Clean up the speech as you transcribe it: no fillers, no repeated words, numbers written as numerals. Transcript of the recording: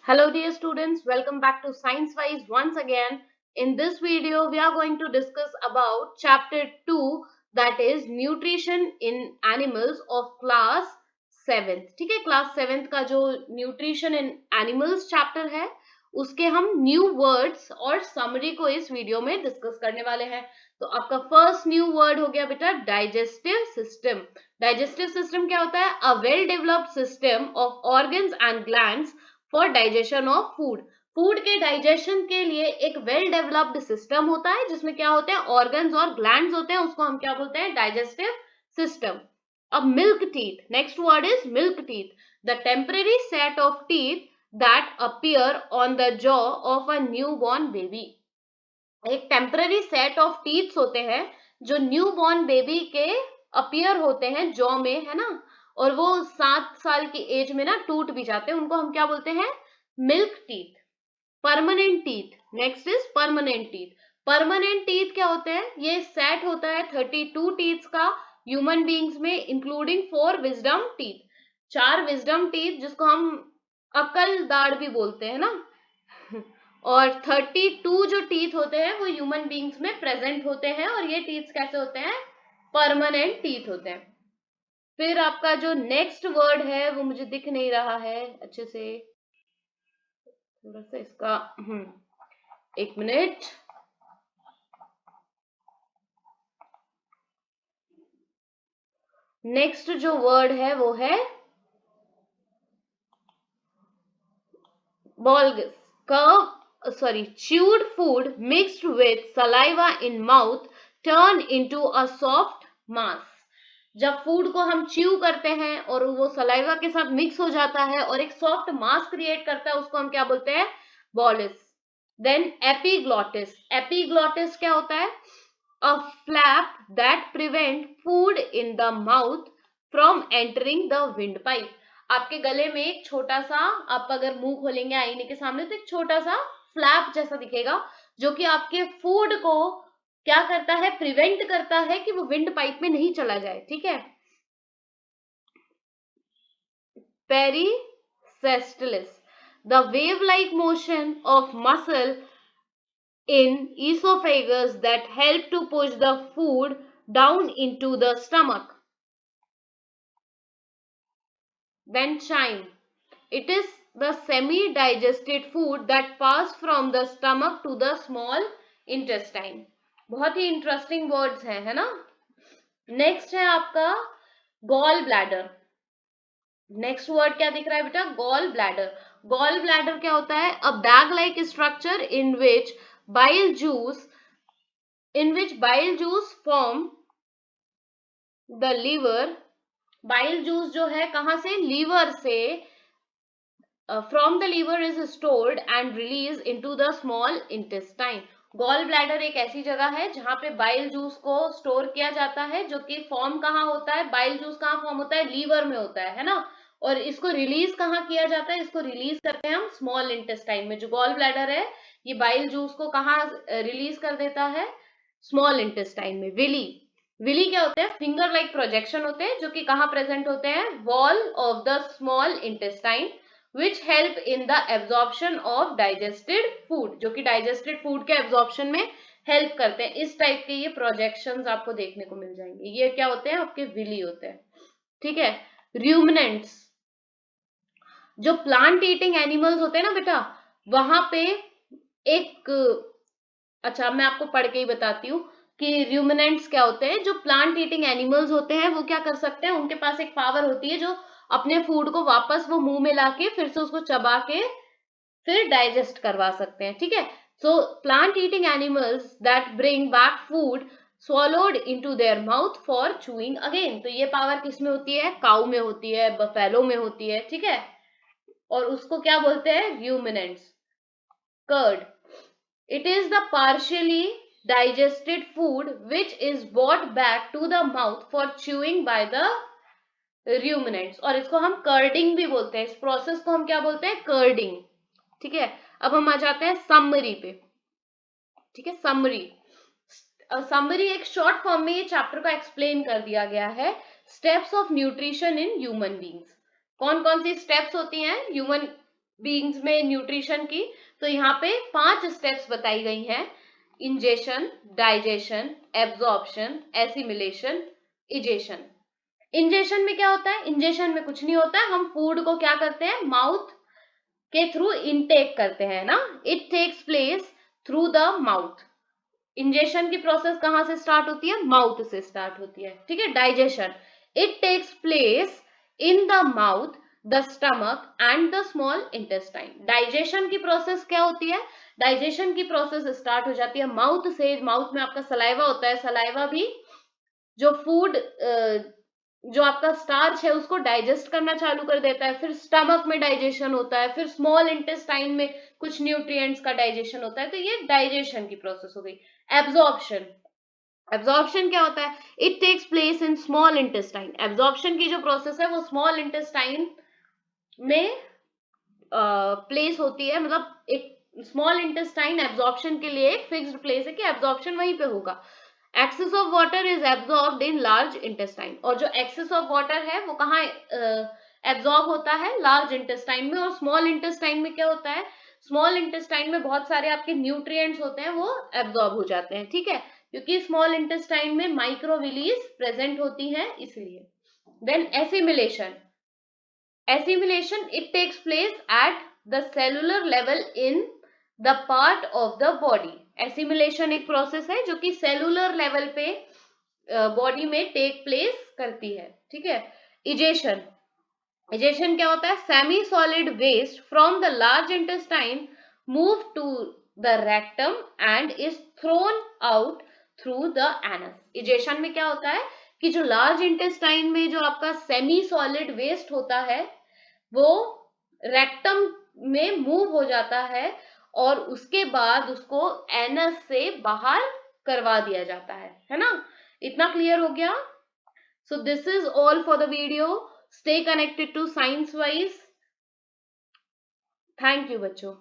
Hello dear students, welcome back to Science Wise once again. In this video, we are going to discuss about chapter 2, that is nutrition in animals of class 7th. ठीक है, class 7th का जो nutrition in animals chapter है उसके हम new words और summary को इस वीडियो में डिस्कस करने वाले हैं. तो आपका फर्स्ट न्यू वर्ड हो गया बेटा डाइजेस्टिव सिस्टम. डाइजेस्टिव सिस्टम क्या होता है? A well developed system of organs and glands for digestion of food. Food के डाइजेशन के लिए एक वेल डेवलप्ड सिस्टम होता है जिसमें क्या होते हैं? ऑर्गन्स और ग्लैंड्स होते हैं. उसको हम क्या बोलते हैं? Digestive system. अब milk teeth, next word is milk teeth. The temporary set of teeth that appear on the jaw of a new born baby. एक टेम्पररी सेट ऑफ टीथ्स होते हैं जो न्यू बॉर्न बेबी के appear होते हैं jaw में, है ना, और वो 7 साल की एज में ना टूट भी जाते हैं. उनको हम क्या बोलते हैं? Milk teeth. Permanent teeth, next is permanent teeth. Permanent teeth क्या होते हैं? ये सेट होता है 32 टीथ का ह्यूमन बींग्स में, including 4 wisdom teeth. 4 wisdom teeth जिसको हम अकल दाढ़ भी बोलते हैं ना, और 32 जो टीथ होते हैं वो ह्यूमन बींग्स में प्रेजेंट होते हैं. और ये टीथ कैसे होते हैं? परमानेंट टीथ होते हैं. फिर आपका जो नेक्स्ट वर्ड है वो मुझे दिख नहीं रहा है अच्छे से, थोड़ा सा इसका एक मिनट. नेक्स्ट जो वर्ड है वो है बॉल्गस. chewed food mixed with saliva in mouth turn into a soft mass. जब फूड को हम च्यू करते हैं और वो सलाइवा के साथ मिक्स हो जाता है और एक सॉफ्ट मास क्रिएट करता है, उसको हम क्या बोलते हैं? बॉलिस. Then epiglottis. एपीग्लॉटिस क्या होता है? A flap that prevent food in the mouth from entering the wind pipe. आपके गले में एक छोटा सा, आप अगर मुंह खोलेंगे आईने के सामने तो एक छोटा सा फ्लैप जैसा दिखेगा जो कि आपके फूड को क्या करता है? प्रिवेंट करता है कि वो विंड पाइप में नहीं चला जाए. ठीक है. Peristalsis, the wave like motion of muscle in esophagus that help to push the food down into the stomach. Then chyme, it is the semi-digested food that pass from the stomach to the small intestine. बहुत ही interesting words हैं, है ना. Next है आपका gall bladder. Next word क्या दिख रहा है बेटा? Gall bladder. गॉल ब्लैडर क्या होता है? अ bag like structure in which bile juice form the liver. bile juice जो है कहां से? लीवर से. From the liver is stored and release into the small intestine. Gall bladder एक ऐसी जगह है जहां पे बाइल जूस को स्टोर किया जाता है, जो कि फॉर्म कहाँ होता है? बाइल जूस कहाँ फॉर्म होता है? लीवर में होता है ना. और इसको रिलीज कहाँ किया जाता है? इसको रिलीज करते हैं हम स्मॉल इंटेस्टाइन में. जो गॉल ब्लैडर है ये बाइल जूस को कहाँ रिलीज कर देता है? स्मॉल इंटेस्टाइन में. विली. विली क्या होते हैं? फिंगर लाइक प्रोजेक्शन होते हैं जो कि कहाँ प्रेजेंट होते हैं? Wall of the small intestine which help in the absorption of digested food, जो कि digested food के absorption में help करते हैं. इस टाइप के ये projections आपको देखने को मिल जाएंगे. ये क्या होते हैं? आपके विली होते हैं. ठीक है. ruminants, जो प्लांट ईटिंग एनिमल्स होते हैं ना बेटा, वहां पे एक, अच्छा मैं आपको पढ़ के ही बताती हूँ कि रूमिनेंट्स क्या होते हैं. जो प्लांट ईटिंग एनिमल्स होते हैं वो क्या कर सकते हैं? उनके पास एक पावर होती है जो अपने फूड को वापस वो मुंह में लाके फिर से उसको चबा के फिर डाइजेस्ट करवा सकते हैं. ठीक है. So plant eating animals that bring back food swallowed into their mouth for chewing again. तो ये पावर किस में होती है? काऊ में होती है, बफेलो में होती है. ठीक है. और उसको क्या बोलते हैं? Ruminants. Curd, it is the partially digested food which is brought back to the mouth for chewing by the ruminants. और इसको हम कर्डिंग भी बोलते हैं. इस प्रोसेस को हम क्या बोलते हैं? कर्डिंग. ठीक है. अब हम आ जाते हैं समरी पे. ठीक है. समरी. समरी एक शॉर्ट फॉर्म में ये चैप्टर को एक्सप्लेन कर दिया गया है. Steps of nutrition in human beings. कौन कौन सी स्टेप्स होती हैं ह्यूमन बीइंग्स में न्यूट्रिशन की। तो यहाँ पे 5 स्टेप्स बताई गई हैं: ingestion, digestion, absorption, assimilation, egestion. Ingestion में क्या होता है? इंजेशन में कुछ नहीं होता है, हम फूड को क्या करते हैं, माउथ के थ्रू इनटेक करते हैं ना। It takes place through the mouth. Ingestion की प्रोसेस कहां से स्टार्ट होती है? माउथ से स्टार्ट होती है, ठीक है। Digestion, it takes place in the mouth, the stomach and the small intestine. Digestion की प्रोसेस क्या होती है? डाइजेशन की प्रोसेस स्टार्ट हो जाती है माउथ से। माउथ में आपका सलाइवा होता है, सलाइवा भी जो फूड जो आपका स्टार्च है उसको डाइजेस्ट करना चालू कर देता है। फिर स्टमक में डाइजेशन होता है, फिर स्मॉल इंटेस्टाइन में कुछ न्यूट्रिएंट्स का डाइजेशन होता है। तो ये डाइजेशन की प्रोसेस हो गई। एब्जॉर्प्शन, एब्जॉर्प्शन क्या होता है? It takes place in small intestine. Absorption की जो प्रोसेस है वो स्मॉल इंटेस्टाइन में प्लेस होती है, मतलब एक स्मॉल इंटेस्टाइन एब्जॉर्प्शन के लिए एक फिक्स्ड प्लेस है कि एब्जॉर्प्शन वहीं पे होगा। Excess of water is absorbed in large intestine. और जो एक्सेस ऑफ वाटर है वो कहाँ एब्जॉर्ब होता है? लार्ज इंटेस्टाइन में। और स्मॉल इंटेस्टाइन में क्या होता है? स्मॉल इंटेस्टाइन में बहुत सारे आपके न्यूट्रिएंट्स होते हैं, वो एब्जॉर्ब हो जाते हैं, ठीक है, क्योंकि स्मॉल इंटेस्टाइन में माइक्रोविलीज प्रेजेंट होती हैं इसलिए। Then assimilation, assimilation, it takes place at the cellular level in the part of the body. assimilation एक प्रोसेस है जो कि सेलुलर लेवल पे बॉडी में टेक प्लेस करती है, ठीक है। इजेशन, इजेशन क्या होता है? Semi solid waste from the large intestine move to the rectum and is thrown out through the anus. Egestion में क्या होता है कि जो लार्ज इंटेस्टाइन में जो आपका सेमी सॉलिड वेस्ट होता है वो रेक्टम में मूव हो जाता है और उसके बाद उसको एनस से बाहर करवा दिया जाता है ना। इतना क्लियर हो गया? So this is all for the video. Stay connected to science wise. Thank you बच्चों।